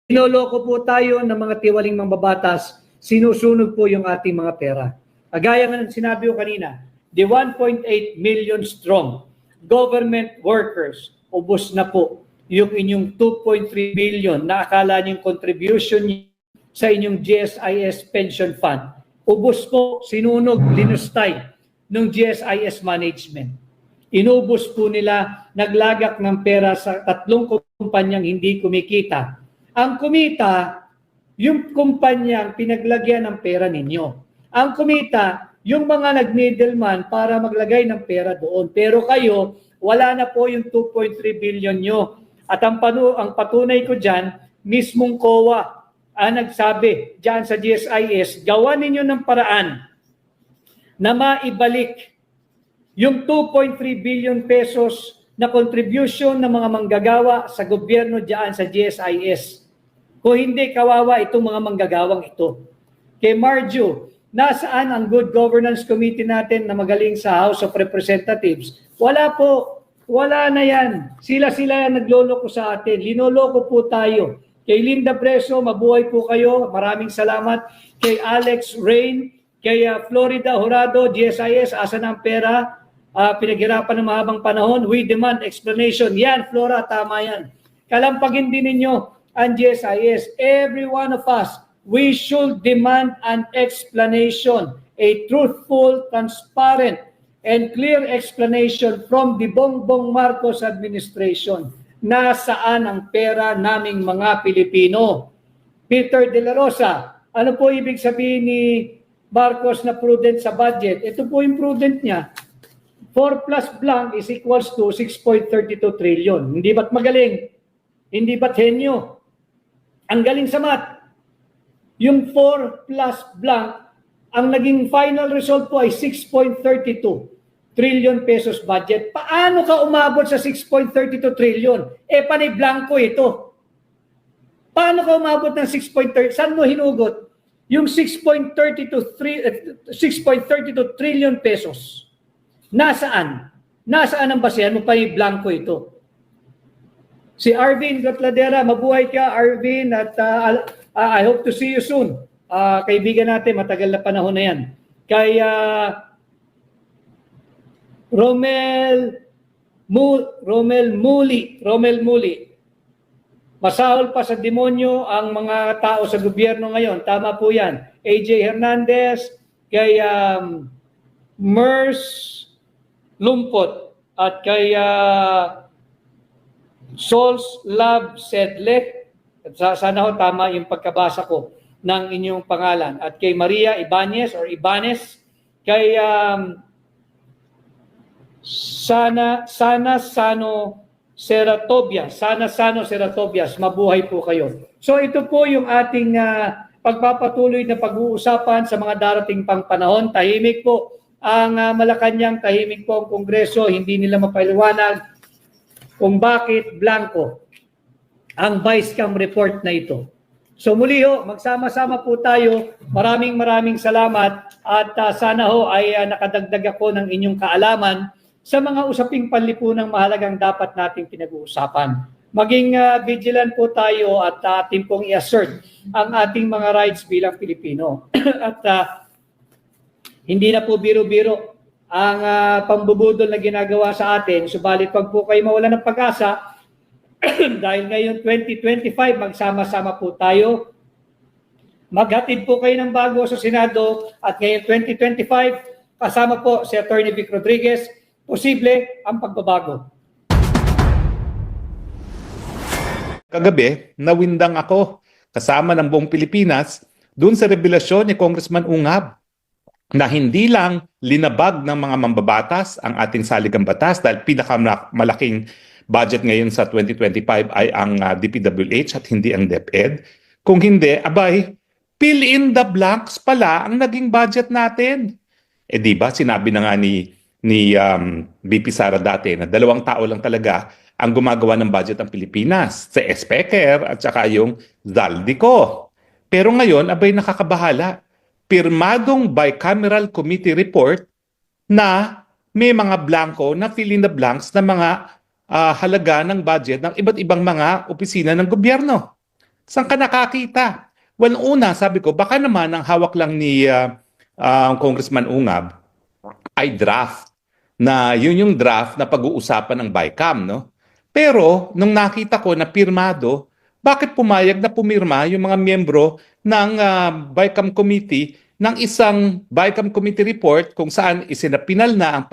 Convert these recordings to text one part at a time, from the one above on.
Niloloko po tayo ng mga tiwaling mambabatas, sinusunog po yung ating mga pera. Gaya nga ng sinabi ko kanina, the 1.8 million strong government workers, ubos na po yung inyong 2.3 billion na akala niyong contribution sa inyong GSIS pension fund. Ubos po, sinunog, linustay ng GSIS management. Inubos po nila, naglagak ng pera sa 3 kumpanyang hindi kumikita. Ang kumita, yung kumpanyang pinaglagyan ng pera ninyo. Ang kumita, yung mga nag-middleman para maglagay ng pera doon. Pero kayo, wala na po yung 2.3 billion nyo. At ang patunay ko dyan, mismong COA ang nagsabi dyan sa GSIS, gawa ninyo ng paraan na maibalik yung 2.3 billion pesos na contribution ng mga manggagawa sa gobyerno dyan sa GSIS. Kung hindi, kawawa itong mga manggagawang ito. Kay Marjo, nasaan ang Good Governance Committee natin na magaling sa House of Representatives? Wala po. Wala na yan. Sila nagloloko sa atin. Linoloko po tayo. Kay Linda Preso, mabuhay po kayo. Maraming salamat. Kay Alex Rain, kay Florida Horado, GSIS, asan ang pera? Pinaghirapan ng mahabang panahon. We demand explanation. Yan, Flora, tama yan. Kalampagin din ninyo ang GSIS. Every one of us, we should demand an explanation, a truthful, transparent, and clear explanation from the Bongbong Marcos administration. Nasaan ang pera naming mga Pilipino? Peter De La Rosa, ano po ibig sabihin ni Marcos na prudent sa budget? Ito po yung prudent niya. 4 plus blank is equals to 6.32 trillion. Hindi ba't magaling? Hindi ba't henyo? Ang galing sa math. Yung 4 plus blank, ang naging final result po ay 6.32 trillion pesos budget. Paano ka umabot sa 6.32 trillion? Panay blanco ito. Paano ka umabot ng 6.30? Saan mo hinugot? Yung 6.32 trillion pesos. Nasaan? Nasaan ang basehan mo? Panay blanco ito. Si Arvin Gatladera, mabuhay ka Arvin, at I hope to see you soon. Kaibigan natin, matagal na panahon na yan. Kay Romel Muli. Masahol pa sa demonyo ang mga tao sa gobyerno ngayon. Tama po yan. AJ Hernandez, kay Mers Lumpot, at kay Sols Love Sedlek. Sana ho tama yung pagkabasa ko ng inyong pangalan. At kay Maria Ibanez or Ibanez, kay Sana Sano Seratobias, mabuhay po kayo. So ito po yung ating pagpapatuloy na pag-uusapan sa mga darating pang panahon. Tahimik po ang Malacanang, tahimik po ang Kongreso, hindi nila mapaliwanag kung bakit blanco ang Vice Cam report na ito. So muli ho, magsama-sama po tayo. Maraming salamat at sana ho ay nakadagdag ako ng inyong kaalaman sa mga usaping panlipunang mahalagang dapat nating pinag-uusapan. Maging vigilant po tayo at ating pong i-assert ang ating mga rights bilang Pilipino. At hindi na po biro-biro ang pambubudol na ginagawa sa atin. Subalit pag po kayo mawala ng pag-asa, dahil ngayon 2025, magsama-sama po tayo. Maghatid po kayo ng bago sa Senado at ngayon 2025, kasama po si Attorney Vic Rodriguez, posible ang pagbabago. Kagabi, nawindang ako kasama ng buong Pilipinas dun sa revelasyon ni Congressman Ungab na hindi lang linabag ng mga mambabatas ang ating saligang batas dahil pinakamalaking budget ngayon sa 2025 ay ang DPWH at hindi ang DepEd. Kung hindi, abay, fill in the blanks pala ang naging budget natin. Di ba, sinabi na nga ni VP Sara dati na 2 tao lang talaga ang gumagawa ng budget ng Pilipinas, si Espeker at saka yung Zaldico. Pero ngayon, abay nakakabahala. Pirmadong bicameral committee report na may mga blanco na fill in the blanks na mga halaga ng budget ng iba't ibang mga opisina ng gobyerno. Saan ka nakakita? Well, una, sabi ko, baka naman ang hawak lang ni Congressman Ungab ay draft na yun yung draft na pag-uusapan ng BICAM, no? Pero nung nakita ko na pirmado, bakit pumayag na pumirma yung mga miyembro ng BICAM committee ng isang BICAM committee report kung saan isinapinal na ang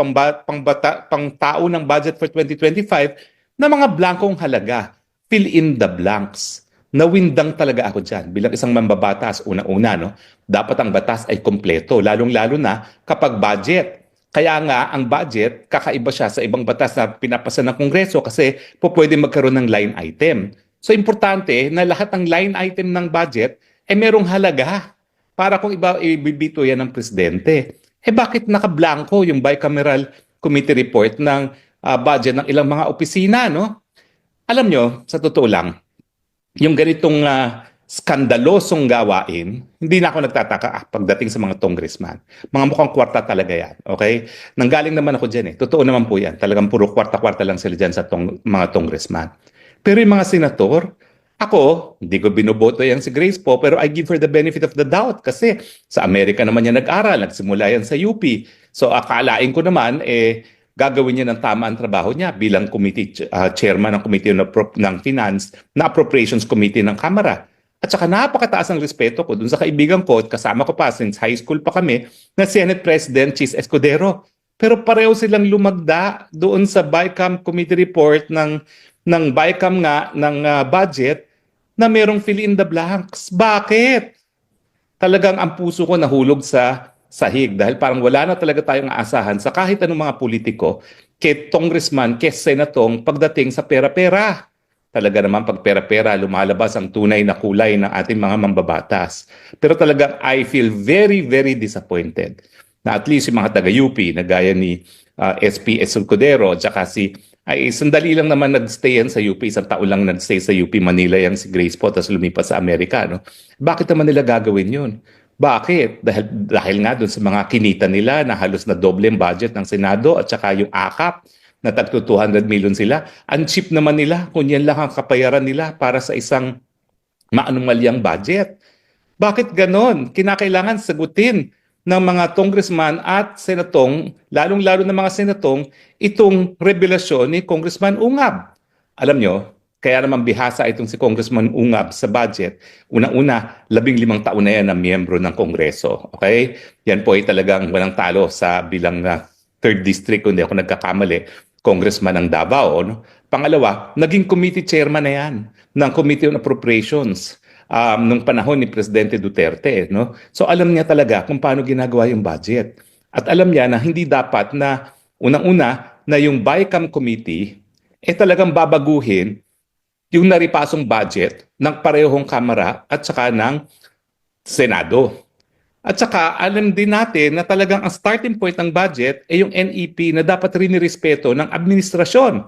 pangtao ng budget for 2025 na mga blankong halaga, fill in the blanks. Nawindang talaga ako dyan bilang isang mambabatas, unang-una, no? Dapat ang batas ay kompleto, lalong-lalo na kapag budget. Kaya nga, ang budget, kakaiba siya sa ibang batas na pinapasa ng Kongreso kasi po pwede magkaroon ng line item. So, importante na lahat ng line item ng budget ay merong halaga para kung iba ibibito yan ng presidente. Bakit nakablanko yung bicameral committee report ng budget ng ilang mga opisina, no? Alam nyo, sa totoo lang, yung ganitong skandalosong gawain, hindi na ako nagtataka pagdating sa mga congressman. Mga mukhang kwarta talaga yan. Okay? Nanggaling naman ako dyan eh. Totoo naman po yan. Talagang puro kwarta-kwarta lang sila dyan sa mga congressman. Pero yung mga senator, ako, hindi ko binoboto yan si Grace po, pero I give her the benefit of the doubt kasi sa Amerika naman yan nag-aral, nagsimula yan sa UP. So akalain ko naman, gagawin niya ng tama ang trabaho niya bilang chairman ng Committee ng Finance na Appropriations Committee ng Kamara. At saka napakataas ang respeto ko dun sa kaibigan ko at kasama ko pa since high school pa kami na Senate President Chis Escudero. Pero pareho silang lumagda doon sa BICAM Committee Report ng BICAM nga ng budget na merong fill in the blanks. Bakit? Talagang ang puso ko nahulog sa sahig dahil parang wala na talaga tayong aasahan sa kahit anong mga politiko, kay congressman, kay senatong pagdating sa pera-pera. Talaga naman pag pera-pera, lumalabas ang tunay na kulay ng ating mga mambabatas. Pero talagang I feel very, very disappointed na at least yung mga taga-UP na gaya ni SP Escudero at saka ay sandali lang naman nagstay yan sa UP, isang taon lang nagstay sa UP Manila yan si Grace po, tapos lumipas sa Amerika. No? Bakit naman nila gagawin yun? Bakit? Dahil nga doon sa mga kinita nila na halos na doble ang budget ng Senado at saka yung AKAP na tagto 200 million sila. Ang cheap naman nila kung yan lang ang kapayaran nila para sa isang maanumalyang budget. Bakit ganon? Kinakailangan sagutin ng mga congressman at senatong, lalong-lalo ng mga senatong, itong revelasyon ni Congressman Ungab. Alam nyo, kaya naman bihasa itong si Congressman Ungab sa budget. Unang-una, 15 taon na yan na miyembro ng Kongreso. Okay? Yan po ay talagang walang talo sa bilang 3rd District, kung hindi ako nagkakamali, Congressman ng Davao. No? Pangalawa, naging committee chairman na yan ng Committee on Appropriations nung panahon ni Presidente Duterte. No? So alam niya talaga kung paano ginagawa yung budget. At alam niya na hindi dapat na unang-una na yung BICAM Committee talagang babaguhin yung naripasong budget ng parehong Kamara at saka ng Senado. At saka alam din natin na talagang ang starting point ng budget ay yung NEP na dapat rin nirespeto ng administrasyon.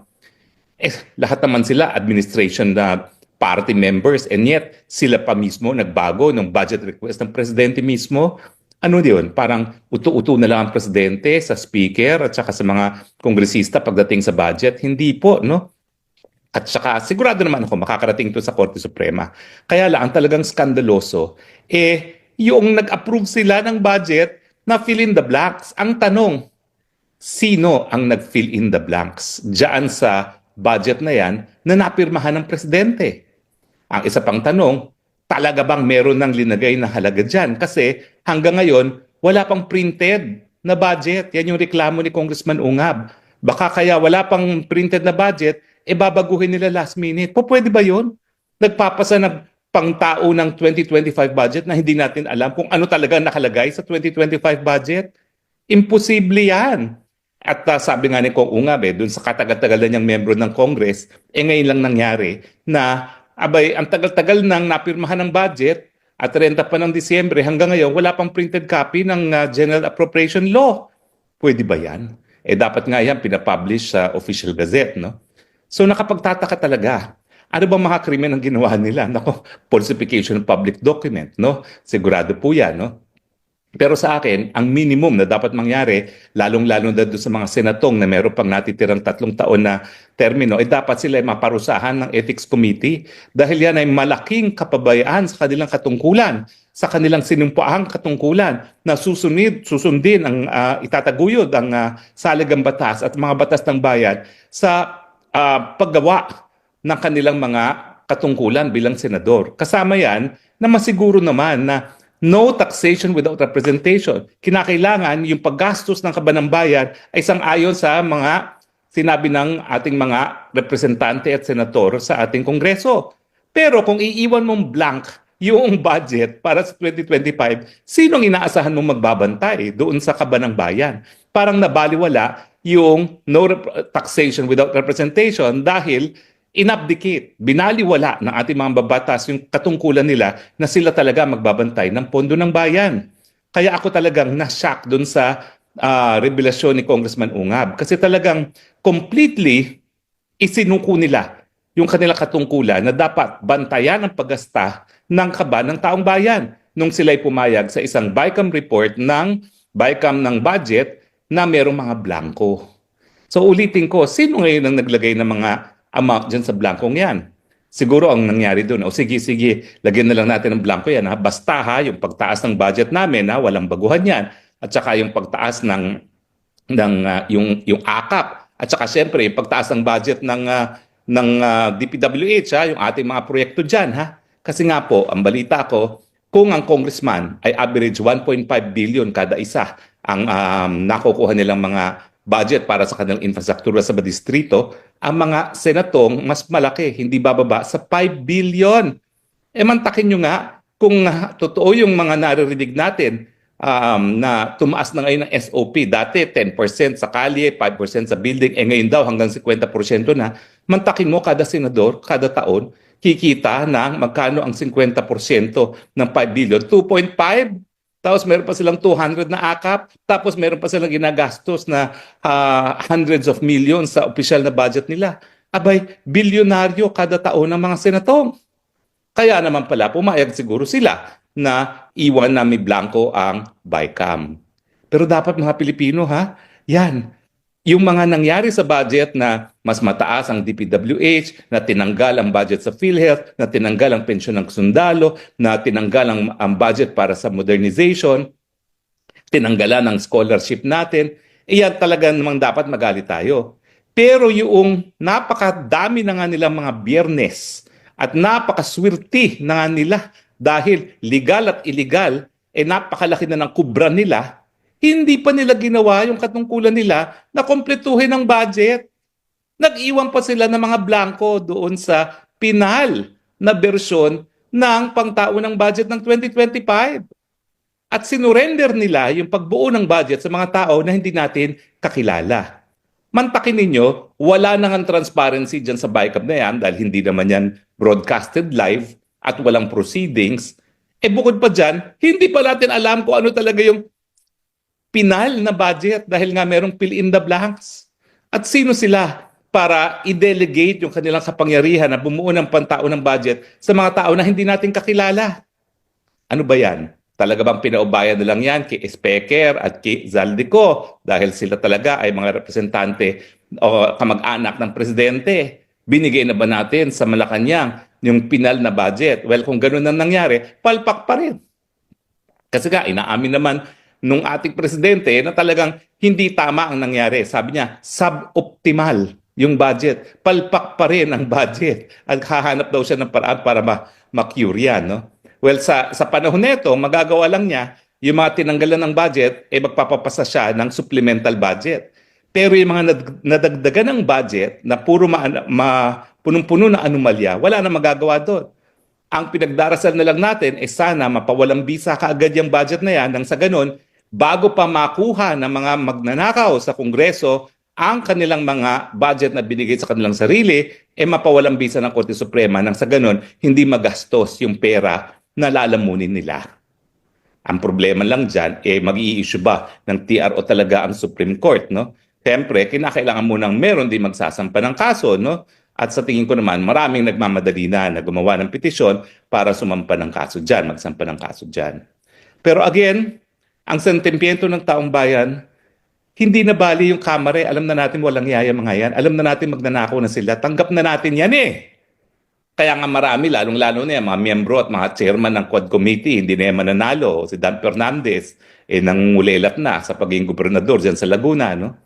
Lahat naman sila administration na party members and yet sila pa mismo nagbago ng budget request ng presidente mismo. Ano yun? Parang uto-uto na lang ang presidente sa speaker at saka sa mga kongresista pagdating sa budget. Hindi po, no? At saka sigurado naman ako makakarating ito sa Korte Suprema. Kaya lang, ang talagang skandaloso, yung nag-approve sila ng budget na fill in the blanks. Ang tanong, sino ang nag-fill in the blanks diyan sa budget na yan na napirmahan ng presidente? Ang isa pang tanong, talaga bang meron ng linagay na halaga dyan? Kasi hanggang ngayon, wala pang printed na budget. Yan yung reklamo ni Congressman Ungab. Baka kaya wala pang printed na budget, babaguhin nila last minute. Pwede ba yun? Nagpapasa ng pangtao ng 2025 budget na hindi natin alam kung ano talaga nakalagay sa 2025 budget? Imposible yan. At sabi nga ni Kong Ungab, dun sa katagal-tagal na niyang membro ng Congress, ngayon lang nangyari na ang tagal-tagal nang napirmahan ng budget at 30 pa ng Disyembre hanggang ngayon wala pang printed copy ng General Appropriation Law. Pwede ba yan? Dapat nga yan pinapublish sa Official Gazette, no? So nakapagtataka talaga. Ano bang mga krimen ang ginawa nila? Nako, falsification of public document, no? Sigurado po yan, no? Pero sa akin, ang minimum na dapat mangyari, lalong-lalo na doon sa mga senatong na meron pang natitirang 3 taon na termino, dapat sila ay maparusahan ng Ethics Committee dahil yan ay malaking kapabayaan sa kanilang katungkulan, sa kanilang sinumpaang katungkulan na susundin ang itataguyod ang saligang batas at mga batas ng bayan sa paggawa ng kanilang mga katungkulan bilang senador. Kasama yan na masiguro naman na no taxation without representation. Kinakailangan yung paggastos ng kaban ng bayan ay sang-ayon sa mga sinabi ng ating mga representante at senator sa ating kongreso. Pero kung iiwan mong blank yung budget para sa 2025, sinong inaasahan mong magbabantay doon sa kaban ng bayan? Parang nabaliwala yung taxation without representation dahil inabdicate, binaliwala ng ating mga babatas yung katungkulan nila na sila talaga magbabantay ng pondo ng bayan. Kaya ako talagang na-shock dun sa revelasyon ni Congressman Ungab kasi talagang completely isinuko nila yung kanilang katungkulan na dapat bantayan ang paggasta ng kaban ng taong bayan nung sila'y pumayag sa isang BICAM report ng BICAM ng budget na merong mga blanco. So ulitin ko, sino ngayon ang naglagay ng mga amount dyan sa blankong yan? Siguro ang nangyari doon, sige, lagyan na lang natin ng blanco yan. Ha? Basta yung pagtaas ng budget namin, walang baguhan yan. At saka yung pagtaas ng yung akap. At saka siyempre, yung pagtaas ng budget ng DPWH, yung ating mga proyekto dyan. Ha? Kasi nga po, ang balita ko, kung ang congressman ay average 1.5 billion kada isa ang nakukuha nilang mga budget para sa kanilang infrastruktura sa distrito, ang mga senatong mas malaki, hindi bababa sa 5 billion. Mantakin nyo nga kung totoo yung mga naririnig natin na tumaas na ngayon ng SOP. Dati 10% sa kalye, 5% sa building, ngayon daw hanggang 50% na. Mantakin mo kada senador, kada taon, kikita na magkano ang 50% ng 5 billion. 2.5. Tapos meron pa silang 200 na akap. Tapos meron pa silang ginagastos na hundreds of millions sa opisyal na budget nila. Abay, bilyonaryo kada taon ng mga senatong. Kaya naman pala, pumayag siguro sila na iwan na may blanco ang BICAM. Pero dapat mga Pilipino, yan. Yung mga nangyari sa budget na mas mataas ang DPWH, na tinanggal ang budget sa PhilHealth, na tinanggal ang pensyon ng sundalo, na tinanggal ang budget para sa modernization, tinanggalan ang scholarship natin, iyan talaga namang dapat magalit tayo. Pero yung napakadami na nga nilang mga biyernes at napakaswerte na nga nila dahil legal at illegal, napakalaki na ng kubra nila, hindi pa nila ginawa yung katungkulan nila na kompletuhin ang budget. Nag-iwan pa sila ng mga blanco doon sa pinal na bersyon ng pangtaunang budget ng 2025. At sinurrender nila yung pagbuo ng budget sa mga tao na hindi natin kakilala. Mantakin ninyo, wala nang transparency dyan sa BICAM na yan dahil hindi naman yan broadcasted live at walang proceedings. Bukod pa dyan, hindi pa natin alam kung ano talaga yung pinal na budget dahil nga merong fill in the blanks. At sino sila para i-delegate yung kanilang kapangyarihan na bumuo ng pantaunang budget sa mga tao na hindi natin kakilala? Ano ba yan? Talaga bang pinaubayan na lang yan kay Specker at kay Zaldico dahil sila talaga ay mga representante o kamag-anak ng presidente? Binigay na ba natin sa Malacanang yung pinal na budget? Well, kung ganun ang nangyari, palpak pa rin. Kasi nga, inaamin naman nung ating presidente na talagang hindi tama ang nangyari. Sabi niya, suboptimal yung budget. Palpak pa rin ang budget. At hahanap daw siya ng paraan para ma-cure yan. No? Well, sa panahon nito, magagawa lang niya yung mga tinanggalan ng budget, magpapapasa siya ng supplemental budget. Pero yung mga nadagdagan ng budget na puro punong-puno na anomalya, wala na magagawa doon. Ang pinagdarasal na lang natin sana mapawalang bisa kaagad yung budget na yan nang sa ganun, bago pa makuha ng mga magnanakaw sa Kongreso ang kanilang mga budget na binigay sa kanilang sarili, mapawalang bisa ng Korte Suprema nang sa ganun, hindi magastos yung pera na lalamunin nila. Ang problema lang dyan, mag-i-issue ba ng TRO talaga ang Supreme Court, no? Siyempre, kinakailangan munang meron din magsasampa ng kaso, no? At sa tingin ko naman, maraming nagmamadali na gumawa ng petisyon para sumampa ng kaso dyan, magsampa ng kaso dyan. Pero again, ang sentimiento ng taong bayan, hindi na bali yung kamare. Alam na natin walang yaya mga yan. Alam na natin magnanakaw na sila. Tanggap na natin yan eh. Kaya nga marami, lalong-lalo na yan, mga miyembro at mga chairman ng Quad Committee, hindi na yan mananalo. Si Dan Fernandez, nangungulelat na sa pagiging gobernador dyan sa Laguna, no?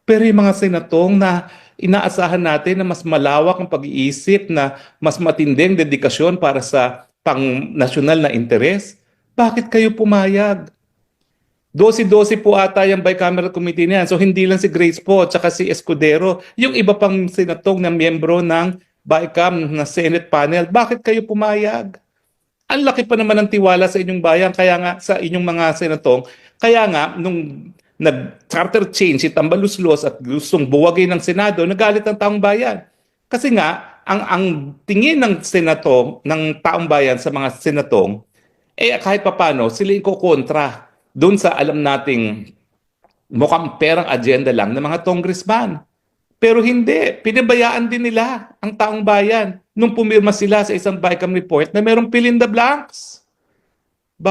Pero yung mga senatong na inaasahan natin na mas malawak ang pag-iisip, na mas matinding dedikasyon para sa pang-nasyonal na interes, bakit kayo pumayag? 12-12 po ata yung bicameral committee niyan. So hindi lang si Grace po at saka si Escudero, yung iba pang senatong na miyembro ng BICAM na Senate panel, bakit kayo pumayag? Ang laki pa naman ng tiwala sa inyong bayan, kaya nga sa inyong mga senatong, kaya nga nung nag-charter change si Tambaluslos at gustong buwagin ng Senado, nagalit ang taong bayan. Kasi nga, ang tingin ng senato, ng taong bayan sa mga senatong, kahit papano, sila yung kontra doon sa alam nating mukhang perang agenda lang ng mga congressman. Pero hindi, pinabayaan din nila ang taong bayan nung pumirma sila sa isang BICAM report na merong fill in the blanks.